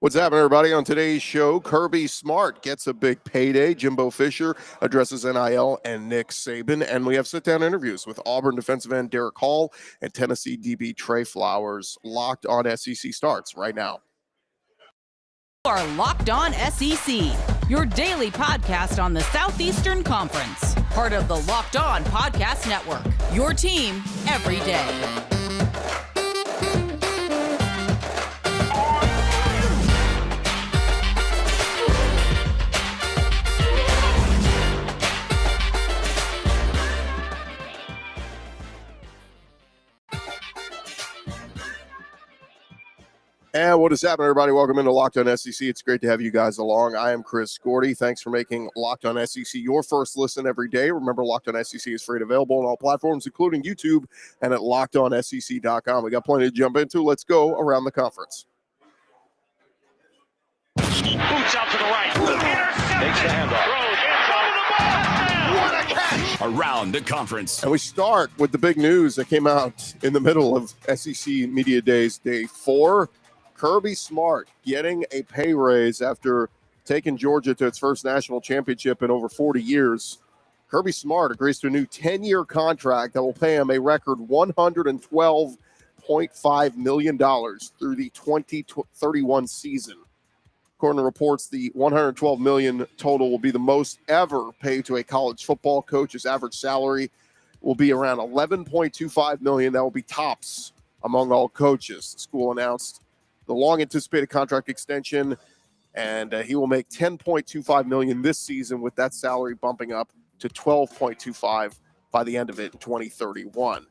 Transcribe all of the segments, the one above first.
What's happening, everybody? On today's show, Kirby Smart gets a big payday. Jimbo Fisher addresses NIL and Nick Saban. And we have sit-down interviews with Auburn defensive end Derek Hall and Tennessee DB Tre Flowers. Locked on SEC starts right now. You are Locked On SEC, your daily podcast on the Southeastern Conference. Part of the Locked On Podcast Network, your team every day. And what is happening, everybody? Welcome into Locked On SEC. It's great to have you guys along. I am Chris Gordy. Thanks for making Locked On SEC your first listen every day. Remember, Locked On SEC is free and available on all platforms, including YouTube and at LockedOnSEC.com. We got plenty to jump into. Let's go around the conference. Boots out to the right. Takes the handoff. What a catch! Around the conference. And we start with the big news that came out in the middle of SEC Media Days, Day 4. Kirby Smart getting a pay raise after taking Georgia to its first national championship in over 40 years. Kirby Smart agrees to a new 10-year contract that will pay him a record $112.5 million through the 2031 season. According to reports, the $112 million total will be the most ever paid to a college football coach. His average salary will be around $11.25 million. That will be tops among all coaches. The school announced the long-anticipated contract extension, and he will make $10.25 million this season, with that salary bumping up to $12.25 by the end of it in 2031.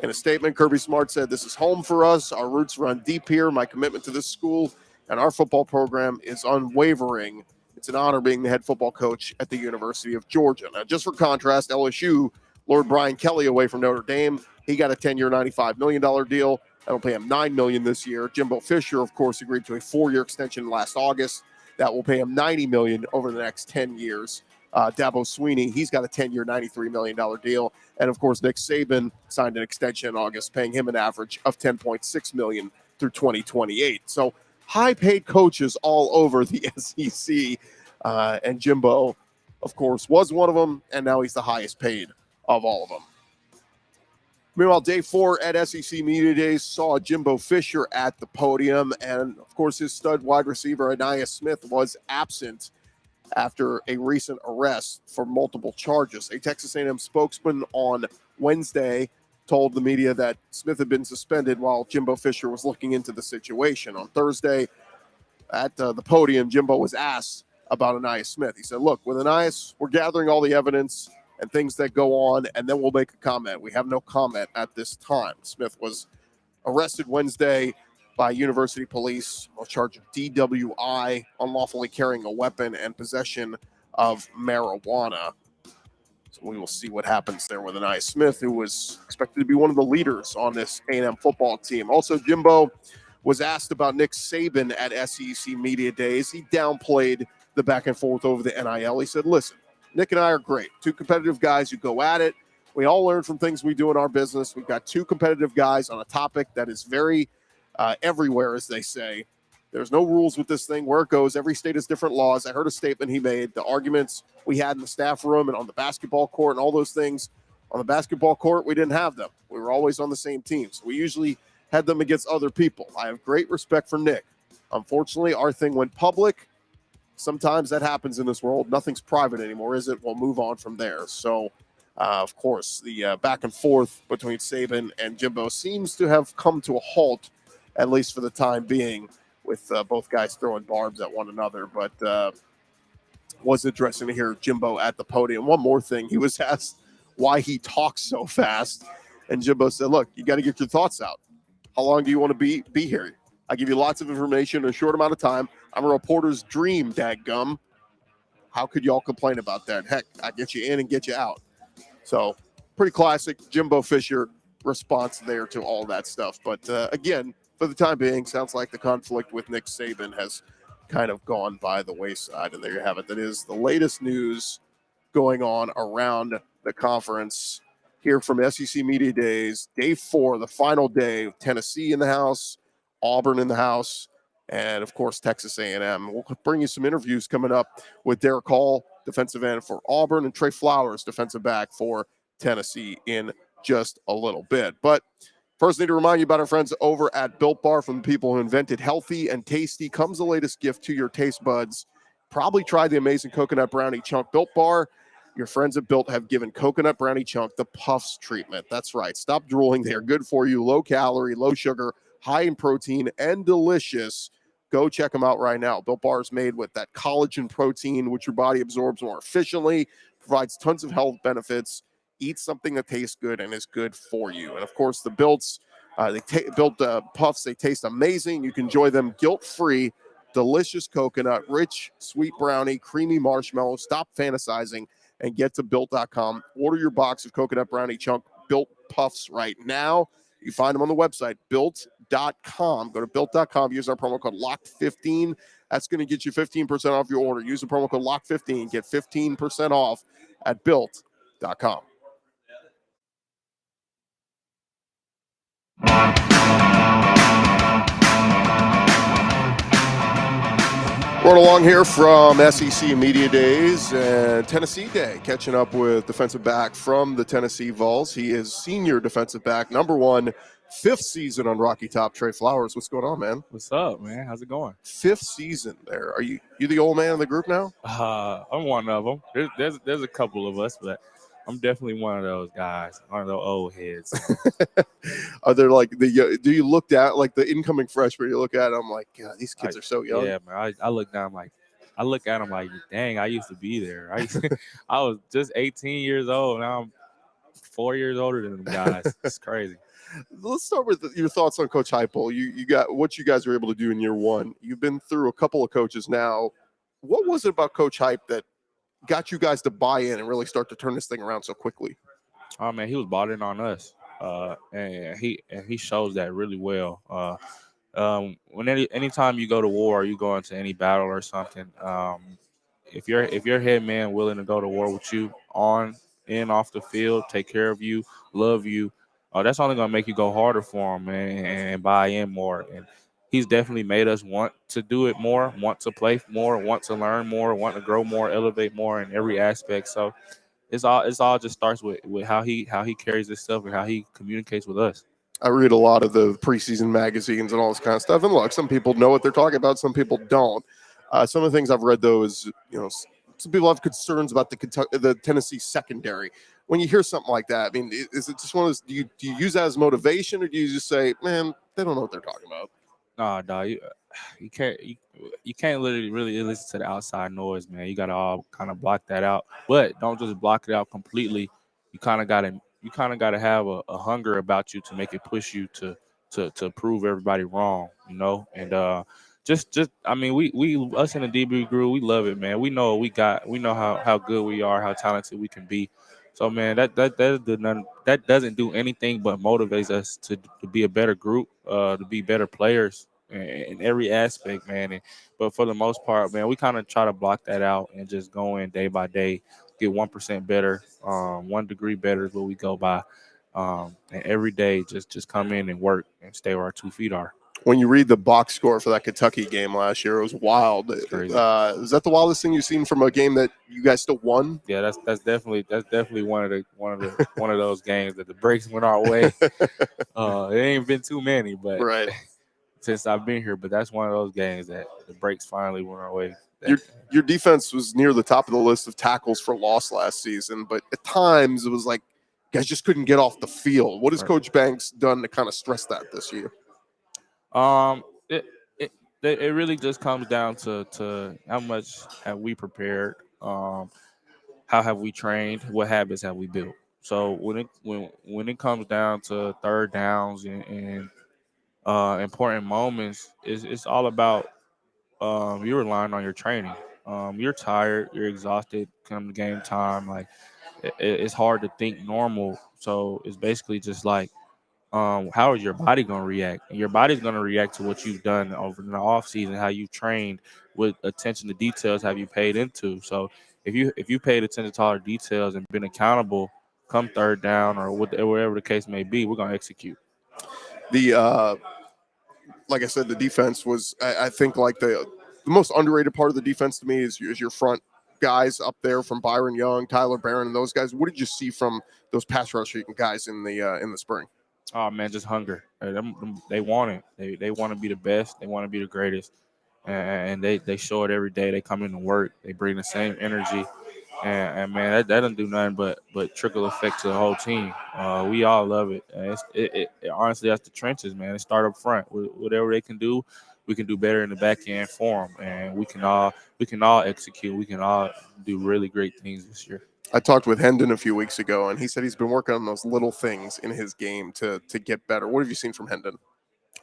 In a statement, Kirby Smart said, "This is home for us. Our roots run deep here. My commitment to this school and our football program is unwavering. It's an honor being the head football coach at the University of Georgia." Now, just for contrast, LSU lured Brian Kelly away from Notre Dame. He got a 10-year, $95 million deal. That'll pay him $9 million this year. Jimbo Fisher, of course, agreed to a 4-year extension last August. That will pay him $90 million over the next 10 years. Dabo Swinney, he's got a 10-year, $93 million deal. And, of course, Nick Saban signed an extension in August, paying him an average of $10.6 million through 2028. So high-paid coaches all over the SEC. And Jimbo, of course, was one of them, and now he's the highest paid of all of them. Meanwhile, Day 4 at SEC Media Days saw Jimbo Fisher at the podium, and, of course, his stud wide receiver, Ainias Smith, was absent after a recent arrest for multiple charges. A Texas A&M spokesman on Wednesday told the media that Smith had been suspended while Jimbo Fisher was looking into the situation. On Thursday, at the podium, Jimbo was asked about Ainias Smith. He said, "Look, with Ainias, we're gathering all the evidence and things that go on, and then we'll make a comment. We have no comment at this time." Smith was arrested Wednesday by University Police on charge of DWI, unlawfully carrying a weapon, and possession of marijuana. So we will see what happens there with Ainias Smith, who was expected to be one of the leaders on this A&M football team. Also, Jimbo was asked about Nick Saban at SEC Media Days. He downplayed the back and forth over the NIL. He said, "Listen, Nick and I are great. Two competitive guys who go at it. We all learn from things we do in our business. We've got two competitive guys on a topic that is very everywhere, as they say. There's no rules with this thing where it goes. Every state has different laws." I heard a statement he made. The arguments we had in the staff room and on the basketball court and all those things. On the basketball court, we didn't have them. We were always on the same teams. We usually had them against other people. I have great respect for Nick. Unfortunately, our thing went public. Sometimes that happens in this world. Nothing's private anymore, is it? We'll move on from there. So, of course, the back and forth between Saban and Jimbo seems to have come to a halt, at least for the time being, with both guys throwing barbs at one another. But was interesting to hear Jimbo at the podium. One more thing, he was asked why he talks so fast, and Jimbo said, "Look, you got to get your thoughts out. How long do you want to be here? I give you lots of information in a short amount of time. I'm a reporter's dream, dadgum. How could y'all complain about that? Heck, I get you in and get you out." So, pretty classic Jimbo Fisher response there to all that stuff. But again, for the time being, sounds like the conflict with Nick Saban has kind of gone by the wayside. And there you have it. That is the latest news going on around the conference here from SEC Media Days. Day 4, the final day, Tennessee in the house, Auburn in the house, and, of course, Texas A&M. We'll bring you some interviews coming up with Derek Hall, defensive end for Auburn, and Tre Flowers, defensive back for Tennessee, in just a little bit. But first, I need to remind you about our friends over at Built Bar. From the people who invented healthy and tasty comes the latest gift to your taste buds. Probably try the amazing coconut brownie chunk. Built Bar, your friends at Built have given coconut brownie chunk the Puffs treatment. That's right. Stop drooling. They are good for you. Low calorie, low sugar, high in protein, and delicious. Go check them out right now. Built Bar is made with that collagen protein, which your body absorbs more efficiently, provides tons of health benefits. Eat something that tastes good and is good for you. And, of course, the Built Puffs, they taste amazing. You can enjoy them guilt-free, delicious coconut, rich, sweet brownie, creamy marshmallow. Stop fantasizing and get to Built.com. Order your box of coconut brownie chunk Built Puffs right now. You find them on the website, Built.com. Go to Built.com. Use our promo code LOCKED15. That's going to get you 15% off your order. Use the promo code LOCKED15. Get 15% off at Built.com. Rolling along here from SEC Media Days and Tennessee Day, catching up with defensive back from the Tennessee Vols. He is senior defensive back, number one, fifth season on Rocky Top, Tre Flowers. What's going on, man? What's up, man? How's it going? Fifth season there. Are you the old man in the group now? I'm one of them. There's a couple of us, but I'm definitely one of those guys, one of those old heads. Are there do you look at like the incoming freshmen? You look at them like, God, these kids are so young. Yeah, man. I look at them like, dang, I used to be there. I was just 18 years old. Now I'm 4 years older than them guys. It's crazy. Let's start with your thoughts on Coach Heupel. You got what you guys were able to do in year one. You've been through a couple of coaches now. What was it about Coach Hype that got you guys to buy in and really start to turn this thing around so quickly? Oh man, he was bought in on us, and he shows that really well. Anytime you go to war, you go into any battle or something. If your head man willing to go to war with you on and off the field, take care of you, love you, that's only gonna make you go harder for him, man, and buy in more. And he's definitely made us want to do it more, want to play more, want to learn more, want to grow more, elevate more in every aspect. So it's all just starts with how he carries himself and how he communicates with us. I read a lot of the preseason magazines and all this kind of stuff. And look, some people know what they're talking about. Some people don't. Some of the things I've read, though, is, some people have concerns about the Tennessee secondary. When you hear something like that, I mean, is it just one of those, do you use that as motivation, or do you just say, man, they don't know what they're talking about? Nah, you can't really listen to the outside noise, man. You gotta all kind of block that out, but don't just block it out completely. You kind of gotta have a hunger about you to make it push you to prove everybody wrong, And just I mean, we us in the DB group, we love it, man. We know what we got. We know how good we are, how talented we can be. So man, that doesn't do anything but motivates us to be a better group, to be better players in every aspect, man. But for the most part, man, we kind of try to block that out and just go in day by day, get 1% better, 1 degree better is what we go by, and every day just come in and work and stay where our 2 feet are. When you read the box score for that Kentucky game last year, it was wild. Is that the wildest thing you've seen from a game that you guys still won? Yeah, that's definitely one of those games that the breaks went our way. It ain't been too many, but right. Since I've been here, but that's one of those games that the breaks finally went our way. Your defense was near the top of the list of tackles for loss last season, but at times it was like you guys just couldn't get off the field. What has Coach Banks done to kind of stress that this year? It really just comes down to how much have we prepared, how have we trained, what habits have we built. So when it comes down to third downs and important moments, it's all about you're relying on your training. You're tired, you're exhausted. Come to game time, like it's hard to think normal. So it's basically just like, how is your body going to react? And your body's going to react to what you've done over the off season, how you trained, with attention to details have you paid into. So if you paid attention to all the details and been accountable, come third down or whatever the case may be, we're going to execute. like I said, the defense was, I think, like the most underrated part of the defense to me is your front guys up there from Byron Young, Tyler Barron, and those guys. What did you see from those pass rushing guys in the spring? Oh man, just hunger. They want it. They want to be the best. They want to be the greatest, and they show it every day. They come into work. They bring the same energy, and man, that doesn't do nothing but trickle effect to the whole team. We all love it. It honestly, that's the trenches, man. It start up front. Whatever they can do, we can do better in the back end for them, and we can all execute. We can all do really great things this year. I talked with Hendon a few weeks ago, and he said he's been working on those little things in his game to get better. What have you seen from Hendon?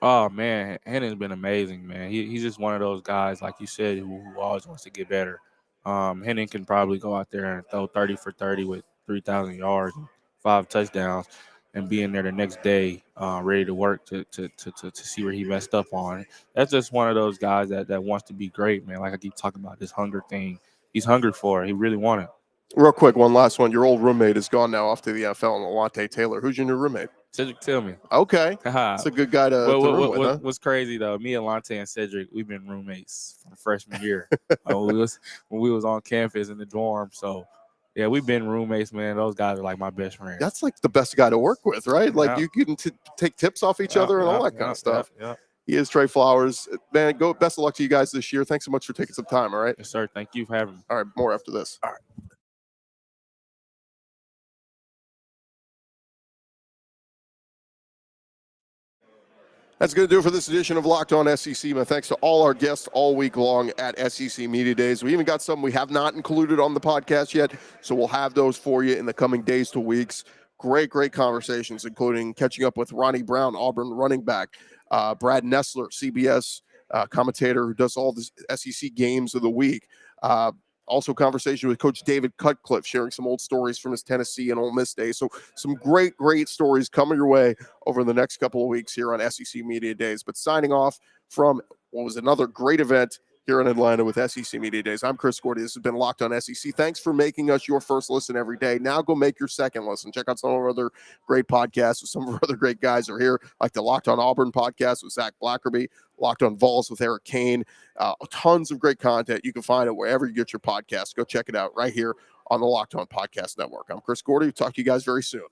Oh man, Hendon's been amazing, man. He's just one of those guys, like you said, who always wants to get better. Hendon can probably go out there and throw 30 for 30 with 3,000 yards, and 5 touchdowns, and be in there the next day, ready to work to see where he messed up on. That's just one of those guys that wants to be great, man. Like I keep talking about this hunger thing. He's hungry for it. He really wants it. Real quick, one last one. Your old roommate is gone now off to the NFL, and Alante Taylor. Who's your new roommate? Cedric Tillman. Okay, that's a good guy to room with. Huh? What's crazy though? Me, Alante, and Cedric, we've been roommates from freshman year. when we was on campus in the dorm. So yeah, we've been roommates, man. Those guys are like my best friends. That's like the best guy to work with, right? Like you can take tips off each other and all that kind of stuff. Yeah. He is Tre Flowers. Man, best of luck to you guys this year. Thanks so much for taking some time. All right. Yes, sir. Thank you for having me. All right. More after this. All right. That's going to do it for this edition of Locked On SEC. My thanks to all our guests all week long at SEC Media Days. We even got some we have not included on the podcast yet, so we'll have those for you in the coming days to weeks. Great conversations, including catching up with Ronnie Brown, Auburn running back, Brad Nessler, CBS commentator who does all the SEC games of the week. Also, conversation with Coach David Cutcliffe, sharing some old stories from his Tennessee and Ole Miss days. So some great stories coming your way over the next couple of weeks here on SEC Media Days. But signing off from what was another great event here in Atlanta with SEC Media Days. I'm Chris Gordy. This has been Locked On SEC. Thanks for making us your first listen every day. Now go make your second listen. Check out some of our other great podcasts with some of our other great guys are here, like the Locked On Auburn podcast with Zach Blackerby, Locked On Vols with Eric Kane. Tons of great content. You can find it wherever you get your podcasts. Go check it out right here on the Locked On Podcast Network. I'm Chris Gordy. We'll talk to you guys very soon.